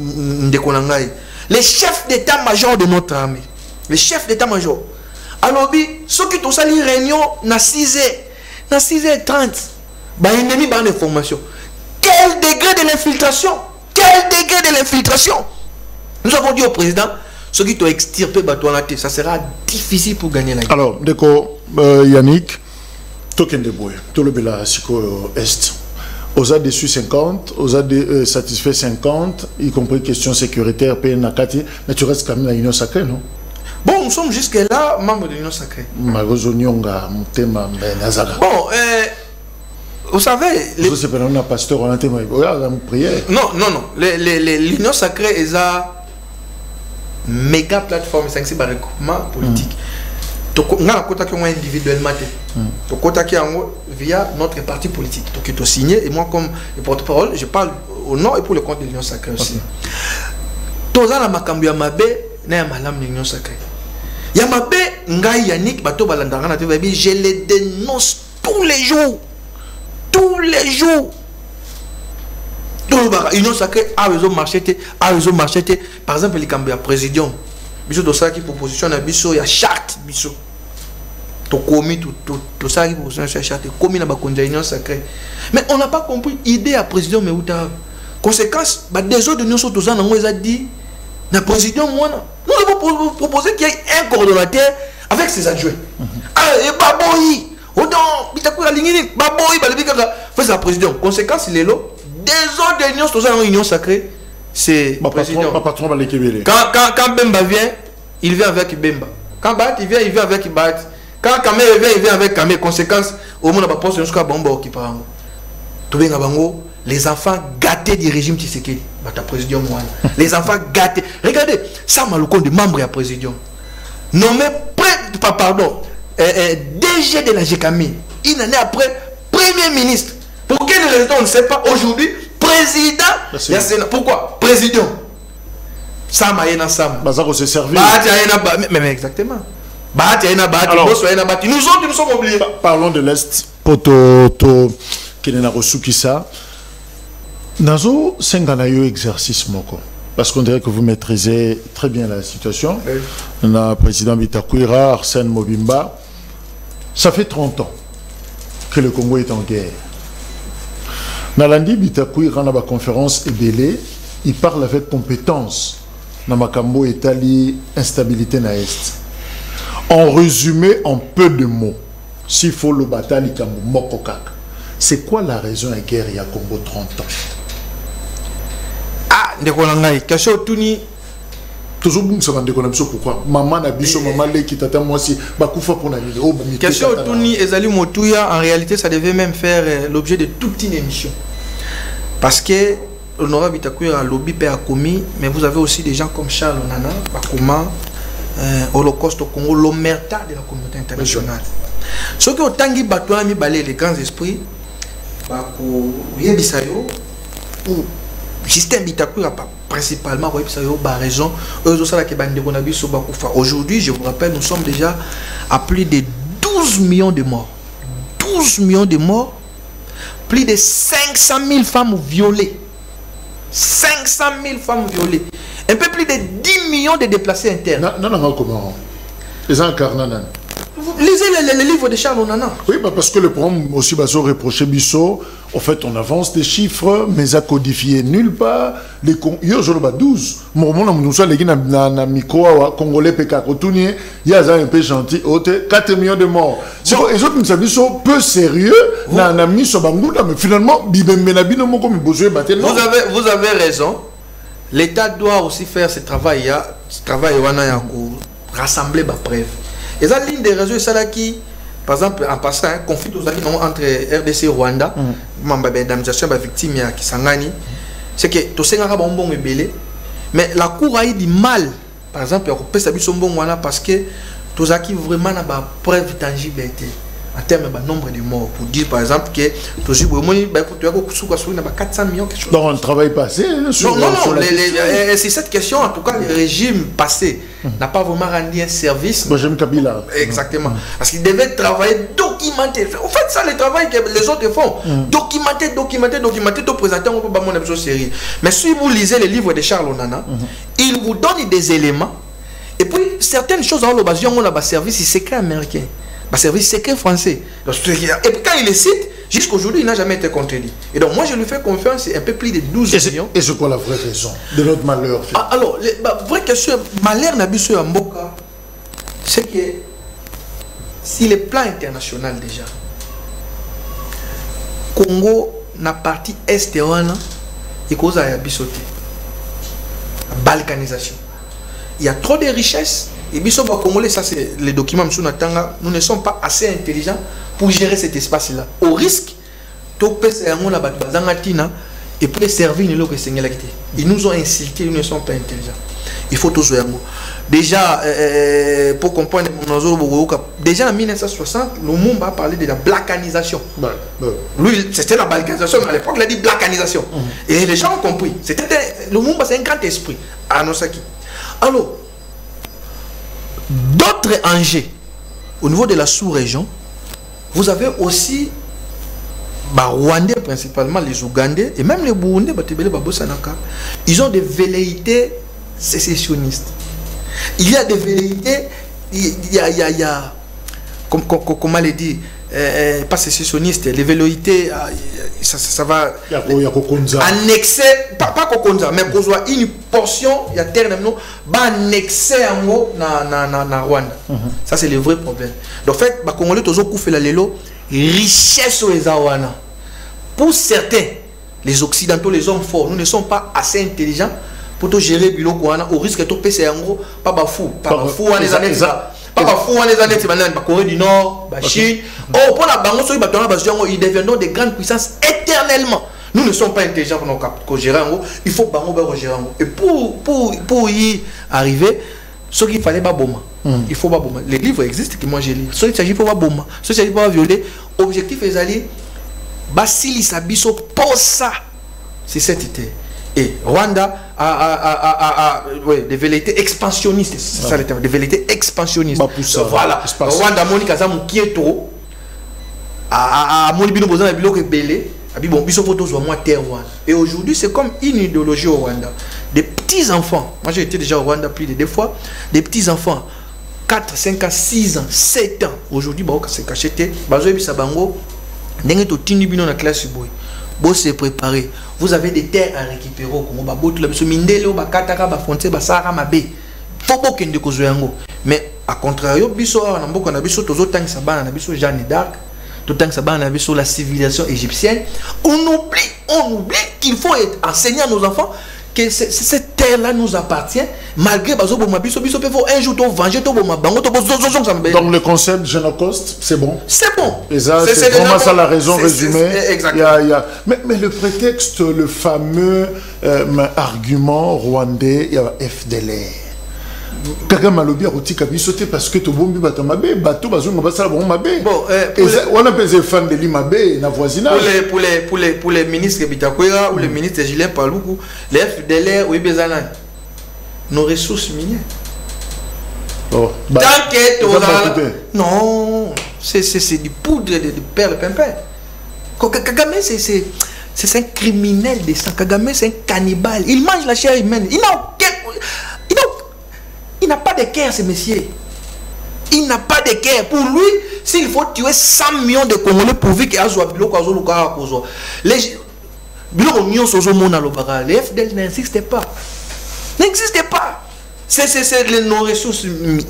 les chefs d'état-major de notre armée, les chefs d'état-major. Alors ceux qui ont sali réunion na 6h30 ennemi par l'information. Quel degré de l'infiltration? Quel degré de l'infiltration? Nous avons dit au président, ceux qui t'ont extirpé, ça sera difficile pour gagner la guerre. Alors, d'accord, Yannick, token de boy, tout le bela Siko Est. Aux a déçu 50, aux a satisfait 50, y compris question sécuritaire, PNAKT, mais tu restes quand même à l'Union Sacrée, non? Bon, nous sommes jusque-là membres de l'Union Sacrée. Bon, vous savez... pasteur, on a prière. Non. L'Union Sacrée est une méga plateforme, c'est un regroupement politique. On a individuellement via notre parti politique. Donc, il est signé, et moi, comme porte-parole, je parle au nom et pour le compte de l'Union Sacrée aussi. Tous les makambu ya mabe na malam de l'Union Sacrée. Ya mabe ngai Yannick bato balandanga je les dénonce tous les jours. Tous les jours. L'Union Sacrée a raison marché. Par exemple, il y a président. Biso to ça qui proposition na biso ya charte biso. To commis tout ça qui proposition ya charte commis na ba konja Union Sacrée. Mais on n'a pas compris idée à président mais outa. Conséquence, des autres nous sont tous en anglais a dit na président moi. Nous avons proposé qu'il y ait un coordonnateur avec ses adjoints. Et baboyi. Oh non, Bitakour la ligne, baboyi, fait sa président. Conséquence, il est là. une union sacrée, c'est le président. Quand Bemba vient, il vient avec Bemba. Quand Bat il vient avec Bat. Quand Kamé il vient avec Kamé. Conséquence, au monde n'a pas posé jusqu'à Bambo qui parle. Les enfants gâtés du régime Tshisekedi. Président les enfants gâtés. Regardez, ça m'a le compte de membre à président. Nommé DG de la GKMI. Une année après, Premier ministre. Pour quelle raison on ne sait pas aujourd'hui? Président. Pourquoi? Président. Ça m'a yéna Sam. C'est servi. Mais exactement. Nous sommes oubliés. Parlons de l'Est. Poto qui n'a reçu qui ça. Nazo Senganayo exercice moko. Parce qu'on dirait que vous maîtrisez très bien la situation. Le président Bitakwira, Arsène Mobimba. Ça fait 30 ans que le Congo est en guerre. Nalandi Bitakwira, dans la conférence Ebélé, il parle avec compétence. Dans Makambo Etali, instabilité na Est. En résumé, en peu de mots, s'il faut le bataille Mokokak, c'est quoi la raison de la guerre il y a Congo 30 ans? Question Touni. Toujours bon, ça va déconner pourquoi? Maman n'a biso, maman l'a qui t'attend moi aussi. Bakoufa pour la vie. Question Touni et Zali Motouya, en réalité, ça devait même faire l'objet de toute une émission. Parce que l'honorable Bitakwira a lobby a commis, mais vous avez aussi des gens comme Charles Onana, Bakuma, Holocauste au Congo, l'omerta de la communauté internationale. Ce qui ont tangi batouan mi balé les grands esprits, Bako Yebisayo, ou système Bitakwira principalement Yebisayo, bah raison, eux aussi la Kebande Bonabi Sobakufa. Aujourd'hui, je vous rappelle, nous sommes déjà à plus de 12 millions de morts. 12 millions de morts, plus de 500 000 femmes violées. 500 000 femmes violées. Un peu plus de 10 millions de déplacés internes. Non, comment? Les incarnants. Lisez les livres de Charles Onana. Oui, parce que le problème aussi, Basso reproché Bissot, en fait, on avance des chiffres, mais à codifier nulle part. Les Yo, je le bats 12. Mon nous sommes les gens dans micro, congolais, PK, il y a un peu gentil, 4 millions de morts. Les autres, nous sommes peu sérieux, mais finalement, vous avez raison. L'État doit aussi faire ce travail, rassembler ma preuve. Et ça, l'une des raisons, c'est là qui, par exemple, en passant, un conflit entre RDC et Rwanda, l'indemnisation des victimes qui s'engagent, c'est que tout ça est bon belé, mais la Cour a eu du mal, par exemple, à couper sa bon parce que tout ça qui vraiment n'a pas preuve tangible en termes de nombre de morts. Pour dire, par exemple, que tout ça, il y a 400 millions. Donc, on ne travaille pas assez. Non, c'est cette question, en tout cas, le régime passé n'a pas vraiment rendu un service. J'aime Kabila. Exactement. Parce qu'il devait travailler, documenter. En fait, ça, le travail que les autres font. Documenter, tout présenter, on peut pas mon épisode série. Mais si vous lisez les livres de Charles Onana, il vous donne des éléments. Et puis, certaines choses en l'occasion, on a un service secret américain. Un service secret français. Et puis quand il les cite, jusqu'aujourd'hui, il n'a jamais été contredit. Et donc moi, je lui fais confiance, c'est un peu plus de 12 millions. Et c'est quoi la vraie raison de notre malheur? Alors, la vraie question, malheur n'a pas en Mboka, c'est que si le plan international déjà, Congo n'a partie est et cause à bisoté. La balkanisation. Il y a trop de richesses. Et Bissoba Congolais, ça c'est les documents, nous ne sommes pas assez intelligents pour gérer cet espace-là. Au risque, et pour servir ils nous ont insultés, ils ne sont pas intelligents. Il faut tous voir. Déjà, pour comprendre, déjà en 1960, le monde a parlé de la balkanisation. Lui, c'était la balkanisation, mais à l'époque, il a dit balkanisation. Et les gens ont compris. Le monde, c'est un grand esprit. Alors, d'autres enjeux au niveau de la sous-région, vous avez aussi Rwandais principalement, les Ougandais et même les Burundais, ils ont des velléités sécessionnistes. Il y a des velléités, il y a comment le dire, pas sécessionniste, les velléités, ça va annexer, pas Kokonza, mais qu'on soit une portion, il y a terminement, annexer en haut na Rwanda. Ça c'est le vrai problème. Donc en fait, Congolais toujours fait la lelo richesse aux Awana. Pour certains, les Occidentaux, les hommes forts, nous ne sommes pas assez intelligents pour tout gérer Bilo Kouana au risque de tout passer en gros, pas bafou, pas bafou en les années, pas bafou en les années, la Corée du Nord, la Chine. Oh, pour la banque, ils deviendront des grandes puissances éternellement. Nous ne sommes pas intelligents pour gérer en gros, il faut gérer en gros. Et pour y arriver, ce qu'il fallait pas bomber. Il faut pas bomber. Les livres existent que moi j'ai lu. Ce qu'il s'agit pas bomber, ce qu'il s'agit pas violer. Objectif est d'aller Basili Sabiso pour ça. C'est cette idée. Et Rwanda a des velléités expansionnistes. C'est ça le terme. Des velléités expansionnistes. Voilà. Rwanda, Monica Zamou Kieto, a Molibino Bozan et Bilo Rebelle. Et aujourd'hui, c'est comme une idéologie au Rwanda. Des petits-enfants, moi j'ai été déjà au Rwanda plus de 2 fois, des petits-enfants, 4, 5 ans, 6 ans, 7 ans, aujourd'hui, c'est caché, se préparer. Vous avez des terres à récupérer mais à contrario, Jeanne d'Arc, tout le temps que ça va sur la civilisation égyptienne, on oublie qu'il faut enseigner à nos enfants que cette terre-là nous appartient, malgré un jour venger. Donc le concept Génocoste, c'est bon. C'est bon. Et ça, c'est vraiment ça la raison résumée. Exactement. Mais le prétexte, le fameux argument rwandais, il y a FDLR. Kagame alobi akotika biso te parce que to bombi bato mabe bato bazonga basala bon mabe. Bon, on a pesé fan de l'Imabe na voisinage. Pour les ministres Bitakwera ou les ministres Julien Paluku, les FDLR ou Bezana, nos ressources minières. Oh, tant que non, c'est du poudre de perles pimpin. Kagame c'est un criminel de sang. Kagame c'est un cannibale. Il mange la chair humaine. Il n'a pas de cœur, ce monsieur. Il n'a pas de cœur. Pour lui, s'il faut tuer 100 millions de Congolais pour vivre qu'il y a les FDL n'existent pas. N'existent pas. C'est les non-ressources.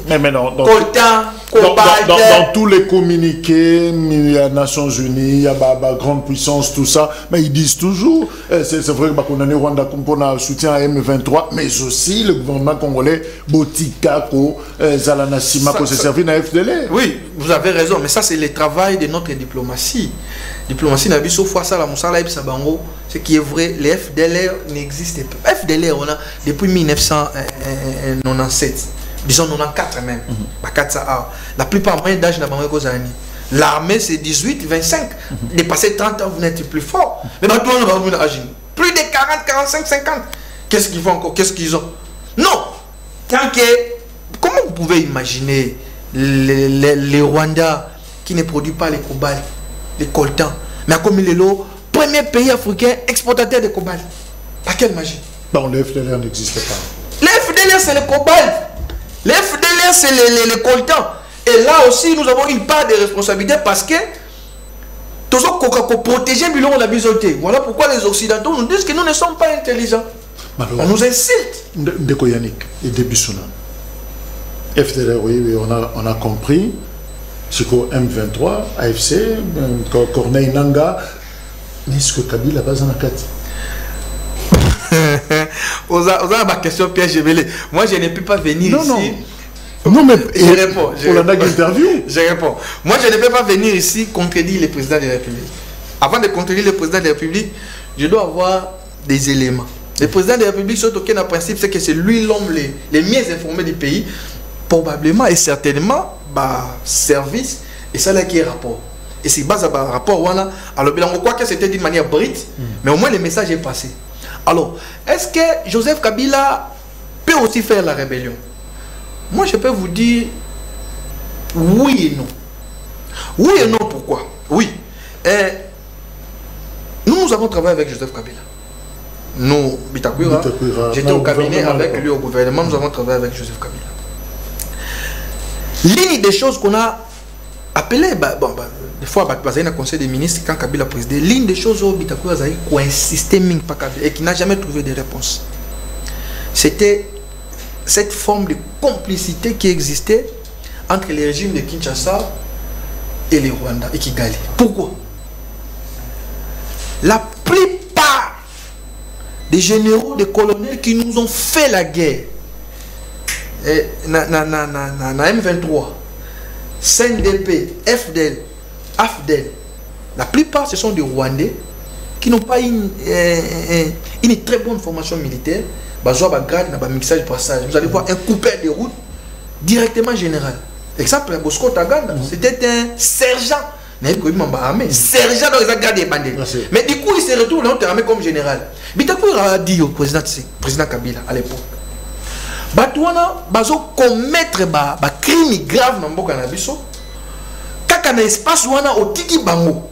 Mais non. Coltan, dans tous les communiqués, il y a Nations Unies, il y a grande puissance, tout ça. Mais ils disent toujours, c'est vrai qu'on a Rwanda comme un soutien à M23, mais aussi le gouvernement congolais, Botika, Zalana Sima, qui s'est servi dans la FDL. Oui, vous avez raison, mais ça c'est le travail de notre diplomatie. Diplomatie n'a fois ça, la Moussala et Sabango, ce qui est vrai, les FDLR n'existent pas. FDLR, on a depuis 1997, disons 94 même, la plupart moyenne d'âge n'a pas l'armée c'est 18, 25, dépasser 30 ans, vous n'êtes plus fort. Mais maintenant, on va agir. Plus de 40, 45, 50. Qu'est-ce qu'ils font encore? Qu'est-ce qu'ils ont? Non! Tant que, comment vous pouvez imaginer les Rwandais qui ne produisent pas les cobalt, les coltans, mais comme il est le premier pays africain exportateur de cobalt? Par quelle magie? Non, le FDLR n'existe pas. Les FDLR c'est le cobalt. Les FDLR c'est les coltans. Et là aussi nous avons une part de responsabilité parce que tous ceux qui ont protégé Bilon la bisoté. Voilà pourquoi les Occidentaux nous disent que nous ne sommes pas intelligents. On nous incite. Ndeko Yannick et Debissouna. FDLR, oui, on a compris. C'est quoi M23, AFC, Corneille Nanga. Mais est-ce que Kabila base en Akati? Vous avez ma question piège. Moi je ne peux pas venir ici. Non, mais je réponds. Pour la interview. Je réponds. Moi je ne peux pas venir ici contredire le président de la République. Avant de contredire le président de la République, je dois avoir des éléments. Le président de la République, ce qui est un principe, c'est que c'est lui l'homme les mieux informés du pays, probablement et certainement, service, et ça là qui est rapport. Et c'est base à rapport, alors on croit que c'était d'une manière brute, mais au moins le message est passé. Alors, est-ce que Joseph Kabila peut aussi faire la rébellion? Moi, je peux vous dire oui et non. Oui et non, pourquoi? Oui. Nous avons travaillé avec Joseph Kabila. Nous, Bitakwira, j'étais au cabinet avec lui au gouvernement, nous avons travaillé avec Joseph Kabila. L'une des choses qu'on a appelées, des fois, il y a un conseil des ministres quand Kabila présidait, l'une des choses où Bitakwira a insisté et qui n'a jamais trouvé de réponse, c'était cette forme de complicité qui existait entre les régimes de Kinshasa et les Rwandais et Kigali. Pourquoi? La plupart des généraux, des colonels qui nous ont fait la guerre. Na M23, CNDP, FDL, AFDEL, la plupart ce sont des Rwandais qui n'ont pas une très bonne formation militaire. Grade, mixage passage. Vous allez voir un coupeur de route directement général. Exemple, Bosco Taganda, c'était un sergent. Sergent dans les gardes des bandits. Mais du coup, il se retrouve dans l'armée comme général. Bitakour a dit au président Kabila à l'époque. Batouana, bazo commettre ba crime grave dans Mboka na biso. Kaka na espace wana otiki bango.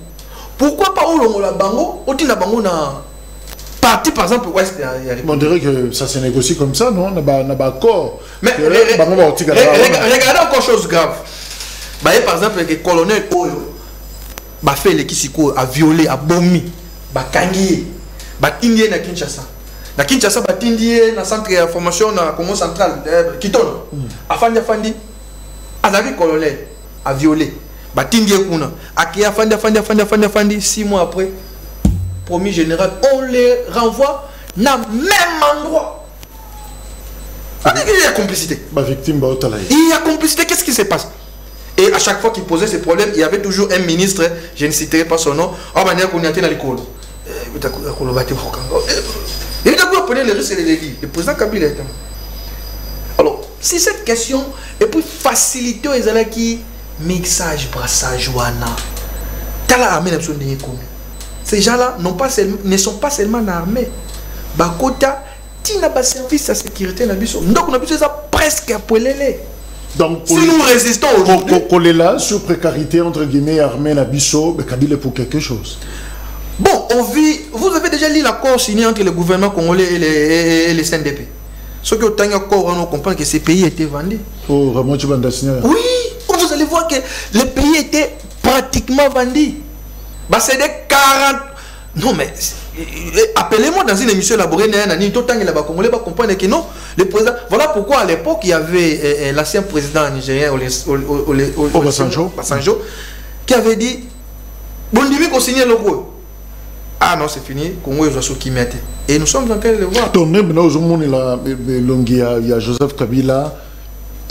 Pourquoi pas au la bango, otina bango na parti par exemple ouest. On dirait que ça se négocie comme ça, non? On a un accord. Mais regardez encore chose grave. Par exemple, le colonel Oyo fait le Kisiko a violé, a bombé, a kangié, a tindé na Kinshasa. Na Kinshasa, a tindé na centre de formation na Congo central, Kiton. Afandi, Azari colonel a violé, a tindé kuna. Aki Afandi, 6 mois après, premier général, on les renvoie dans le même endroit. Il y a complicité. Il y a complicité, qu'est-ce qui se passe? Et à chaque fois qu'il posait ces problèmes, il y avait toujours un ministre, je ne citerai pas son nom, le président Kabila est. Alors, si cette question est pour faciliter les gens qui mixage, brassage, wana, ces gens-là ne sont pas seulement armés. Bakota, tina ba service à sécurité na biso. Donc on a besoin presque à poêler. Donc, si nous résistons aujourd'hui, coller là sur précarité entre guillemets armée na biso, Kabila pour quelque chose. Bon, on vit. Vous avez déjà lu l'accord signé entre le gouvernement congolais et les CNDP. Ceux qui ont un accord, on comprend que ces pays étaient vendus. Oh, vraiment, tu vas signer. Oui, vous allez voir que les pays étaient pratiquement vendus. Bah, c'est des 40. Non, mais appelez-moi dans une émission élaborée, Congolais va comprendre que non, le président. Voilà pourquoi à l'époque il y avait l'ancien président nigérien Obasanjo qui avait dit Bondimi qu'on signe le logo. Ah non, c'est fini, Congo est sous qui mette. Et nous sommes en train de le voir. Il y a Joseph Kabila,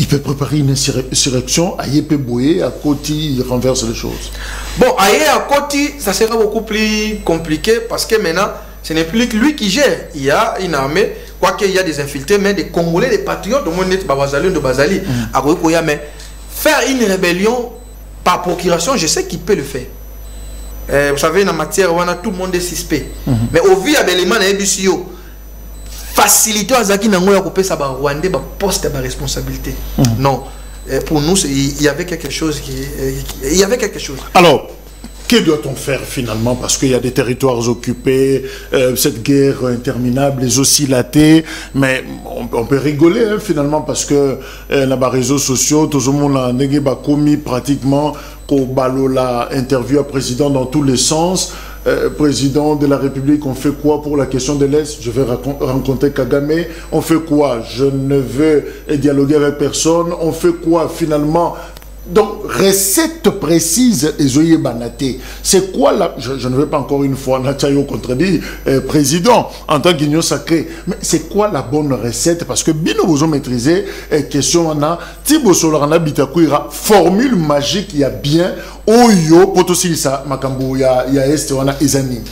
il peut préparer une insurrection, Aïe peut bouiller, à côté, il renverse les choses. Bon, Aïe à côté, ça sera beaucoup plus compliqué parce que maintenant, ce n'est plus lui qui gère. Il y a une armée, quoiqu'il y a des infiltrés, mais des Congolais, des patriotes, au moins de Bazali, mais faire une rébellion par procuration, je sais qu'il peut le faire. Vous savez, dans la matière, tout le monde est suspect. Mais au vu de l'élément de faciliter à Zaki Nangoya couper ça Rwandais poste de responsabilité. Non, pour nous il y avait quelque chose Alors, que doit-on faire finalement? Parce qu'il y a des territoires occupés, cette guerre interminable, les oscillatés, mais on peut rigoler hein, finalement parce que dans les réseaux sociaux, tout le monde a commis pratiquement qu'au balola interview à président dans tous les sens. Président de la République, on fait quoi pour la question de l'Est? Je vais rencontrer Kagame. On fait quoi? Je ne veux dialoguer avec personne. On fait quoi finalement? Donc, recette précise, Ezoye Banaté. C'est quoi la... Je ne veux pas encore une fois, Nathalie contredit, président, en tant qu'union sacrée. Mais c'est quoi la bonne recette? Parce que Bino vous ont maîtrisé, question on a, Thibaut Solarana Bitakuira, formule magique, il y a bien, Oyo, Potosi, ça, Makambo, il y a Est, on a Ezani.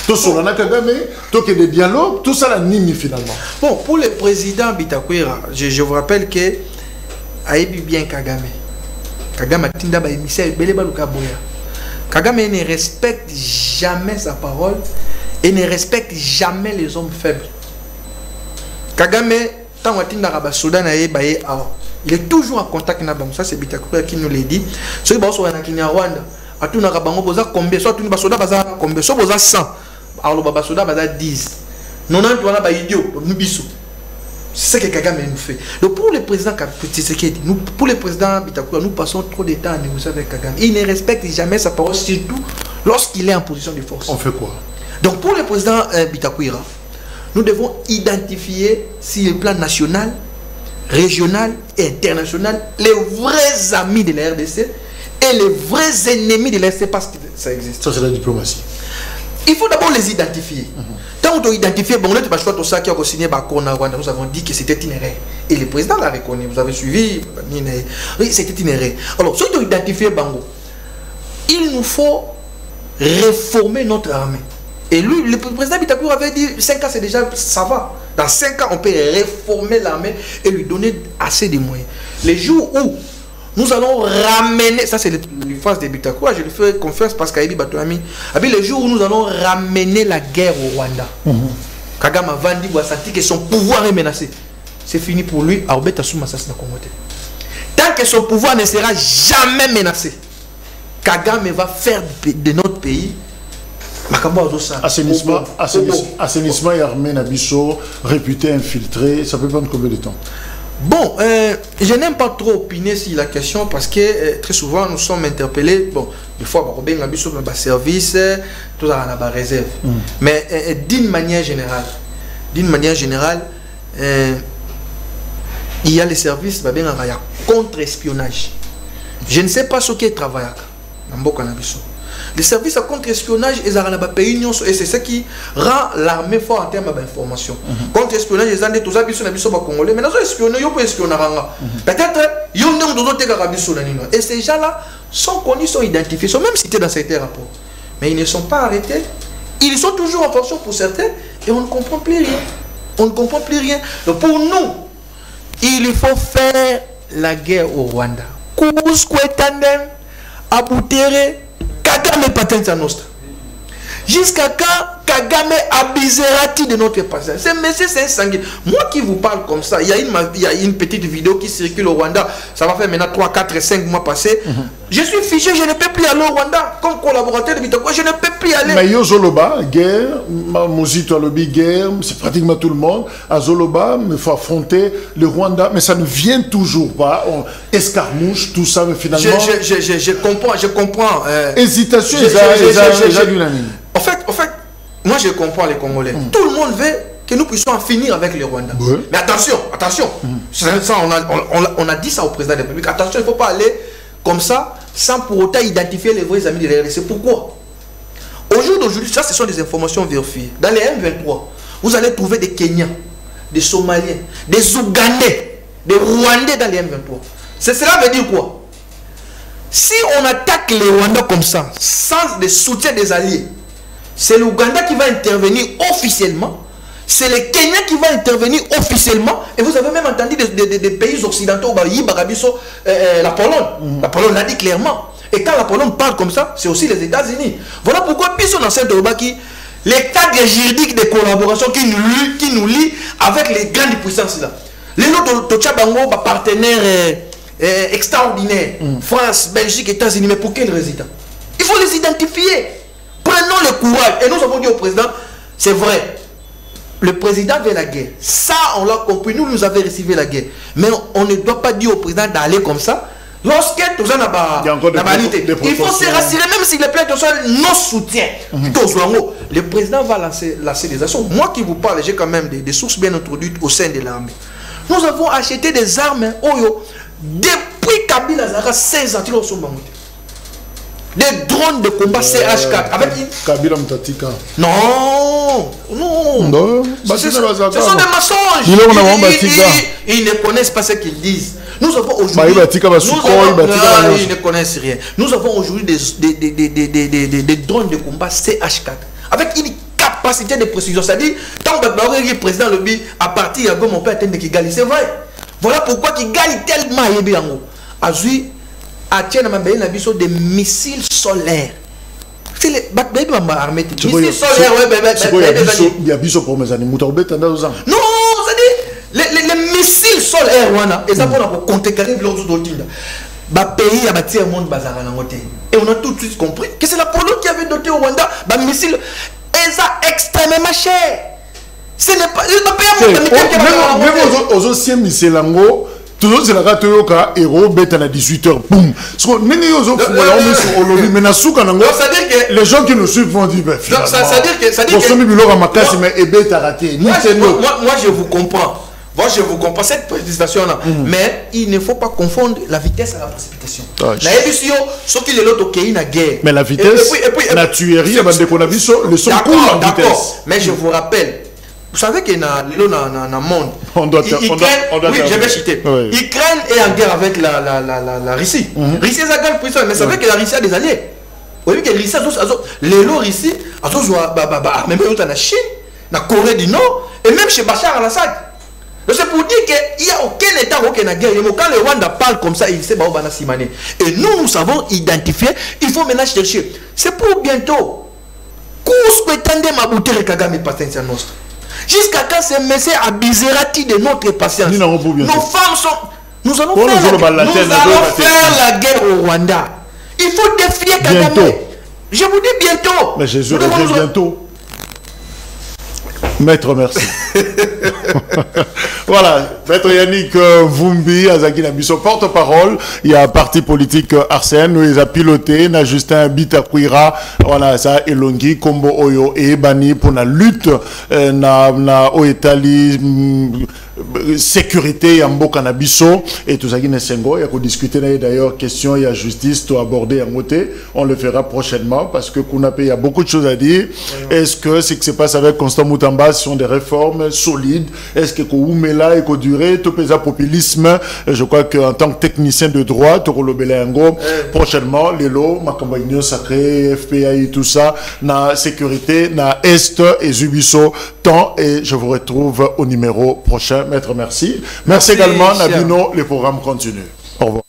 Tout ça, on a Kagame, tout que des dialogues, tout ça, la nimi finalement. Bon, pour le président Bitakuira, je vous rappelle que Aïbi bien Kagame. Kagame ne respecte jamais sa parole et ne respecte jamais les hommes faibles. Kagame, il est toujours en contact avec nous. Ça, c'est Bitakuira qui nous l'a dit. Ceux qui sont en Rwanda, à tout le monde, combien, soit tout le monde, combien, soit 100. Alors, le soda, 10. Non, non, tu as idiot, nous bisous. C'est ce que Kagame nous fait. Donc pour le président pour le président Bitakuira, nous passons trop de temps à négocier avec Kagame. Il ne respecte jamais sa parole, surtout lorsqu'il est en position de force. On fait quoi? Donc pour le président Bitakuira, nous devons identifier sur le plan national, régional et international les vrais amis de la RDC et les vrais ennemis de la RDC parce que ça existe. Ça c'est la diplomatie. Il faut d'abord les identifier. Tant qu'on identifie, bon, tu vas choisir tout ça qui a signé Bakona Rwanda. Nous avons dit que c'était une erreur. Et le président l'a reconnu. Vous avez suivi. Oui, c'était une erreur. Alors, si on identifie Bango, il nous faut réformer notre armée. Et lui, le président Bitakour avait dit 5 ans, c'est déjà, ça va. Dans 5 ans, on peut réformer l'armée et lui donner assez de moyens. Les jours où nous allons ramener, ça c'est le phase de Bitakour, je lui fais confiance parce qu'il dit Batoami, les jours où nous allons ramener la guerre au Rwanda, Kagame a vendu, il a senti que son pouvoir est menacé. C'est fini pour lui, Albert Assouma Sassina Congoté. Tant que son pouvoir ne sera jamais menacé, Kagame va faire de notre pays assainissement et armée Nabiso, réputé infiltré, ça peut prendre combien de temps? Bon, je n'aime pas trop opiner sur la question parce que très souvent nous sommes interpellés. Bon, des fois, on a besoin de service, tout ça, on a réserve. Mais d'une manière générale, il y a les services, il y a contre-espionnage. Je ne sais pas ce qui est travail. Les services à contre-espionnage, ils ont et c'est ce qui rend l'armée fort en termes d'information. Contre-espionnage, ils ont dit tout ça, ils sont congolais, mais ils ont espionné, ils ont espionné. Peut-être, ils ont dit et ces gens-là sont connus, sont identifiés, sont même cités dans certains rapports. Mais ils ne sont pas arrêtés. Ils sont toujours en fonction pour certains et on ne comprend plus rien. On ne comprend plus rien. Donc pour nous, il faut faire la guerre au Rwanda. Tandem, Aboutere, Kagame patente à nostra. Jusqu'à quand Kagame abusera-t-il de notre passage? C'est monsieur, c'est un sanguine. Moi qui vous parle comme ça, il y a une petite vidéo qui circule au Rwanda. Ça va faire maintenant 3, 4, 5 mois passés. Je suis fiché, je ne peux plus aller au Rwanda. Comme collaborateur de Bitako, je ne peux plus aller. Mais yo Zoloba, guerre, Mozito Alobi, guerre, c'est pratiquement tout le monde. À Zoloba, il faut affronter le Rwanda. Mais ça ne vient toujours pas. On escarmouche, tout ça, mais finalement. Je comprends. Hésitation, En fait, moi je comprends les Congolais. Tout le monde veut que nous puissions en finir avec le Rwanda. Mais attention. Ça, on a dit ça au président de la République. Attention, il ne faut pas aller comme ça sans pour autant identifier les vrais amis de la RDC. Pourquoi? Au jour d'aujourd'hui, ça ce sont des informations vérifiées. Dans les M23, vous allez trouver des Kenyans, des Somaliens, des Ougandais, des Rwandais dans les M23. Cela veut dire quoi? Si on attaque les Rwandais comme ça, sans le soutien des alliés, c'est l'Ouganda qui va intervenir officiellement, c'est le Kenya qui va intervenir officiellement, et vous avez même entendu des pays occidentaux, la Pologne. La Pologne l'a dit clairement. Et quand la Pologne parle comme ça, c'est aussi les États-Unis. Voilà pourquoi, puis dans cette l'état juridique de collaboration qui nous lie avec les grandes puissances là. Les autres Tchabango, partenaires extraordinaires, France, Belgique, États-Unis, mais pour quel résultat? Il faut les identifier. Prenons le courage. Et nous avons dit au président, c'est vrai, le président veut la guerre. Ça, on l'a compris. Nous avons reçu la guerre. Mais on ne doit pas dire au président d'aller comme ça. Lorsque tout ça n'a pas il faut se rassurer, même s'il est plein de ça, nos soutiens. Le président va lancer des actions. Moi qui vous parle, j'ai quand même des sources bien introduites au sein de l'armée. Nous avons acheté des armes, depuis Kabila Zara, 16 ans, des drones de combat CH4 avec Kabila Mtatika. Non. Ce sont des mensonges. Ils ne connaissent pas ce qu'ils disent. Nous avons aujourd'hui ils ne connaissent rien. Nous avons aujourd'hui des drones de combat CH4 avec une capacité de précision. C'est-à-dire, tant que le président le dit, à partir de on peut atteindre Kigali. C'est vrai. Voilà pourquoi Kigali tellement Azui des missiles solaires. C'est les armées. Missiles solaires, il y a biso pour mes animaux. Non, c'est-à-dire les missiles solaires, et ça pour contrecarrer l'autre pays a bâti un monde bazar et on a tout de suite compris que c'est la Pologne qui avait doté au Rwanda des missiles extrêmement cher. Ce n'est pas aux anciens missiles toujours c'est la ratoyoka héros bête à 18h boum les gens qui nous suivent vont dire moi je vous comprends Moi, je vous comprends cette précipitation-là. Mais il ne faut pas confondre la vitesse à la précipitation. Ce qui est l'autre qui est une guerre. Mais la vitesse, la tuerie, le son coule en vitesse. Mais je vous rappelle, vous savez qu'il y a un monde. On doit oui, je vais citer. Oui. Ukraine est en guerre avec la Russie. Russie est en guerre puissante, mais ça veut que la Russie a des alliés. Vous voyez que la Russie a Russie, même en Chine, en Corée du Nord, et même chez Bachar al-Assad. C'est pour dire qu'il n'y a aucun État qui est en guerre. Quand le Rwanda parle comme ça, il sait pas où va Simane. Et nous savons identifier, il faut maintenant chercher. C'est pour bientôt. Qu'est-ce que tendez ma bouteille Kagame patience nostre? Jusqu'à quand ces messieurs abusera-t-il de notre patience? Nos femmes sont. Nous allons faire la guerre au Rwanda. Il faut défier Kagame. Je vous dis bientôt. Mais Jésus revient bientôt. Maître, merci. Voilà, Maître Yannick Vumbi, Azaki Nabiso, porte-parole. Il y a un parti politique Arsène, nous les a piloté, na Justin Bitakwira, voilà ça, Elongi, Kombo Oyo et Bani pour la lutte, na Oetali, sécurité, Yambo Kanabiso, et tout ça qui n'est sengo. Il y a qu'on discuter d'ailleurs, question, il y a justice, tout aborder en côté. On le fera prochainement parce que Kounapé, il y a beaucoup de choses à dire. Est-ce que ce qui se passe avec Constant Moutamba sont des réformes solides? Est-ce que Koumela et Koduré, tout pesa populisme? Je crois qu'en tant que technicien de droit, Tokolo Belengo, prochainement, les lots, Makambaigno Sacré, FPI, tout ça, na sécurité, na Est et Zubiso, tant, et je vous retrouve au numéro prochain. Maître, merci. Merci également, Nabino, les programmes continuent. Au revoir.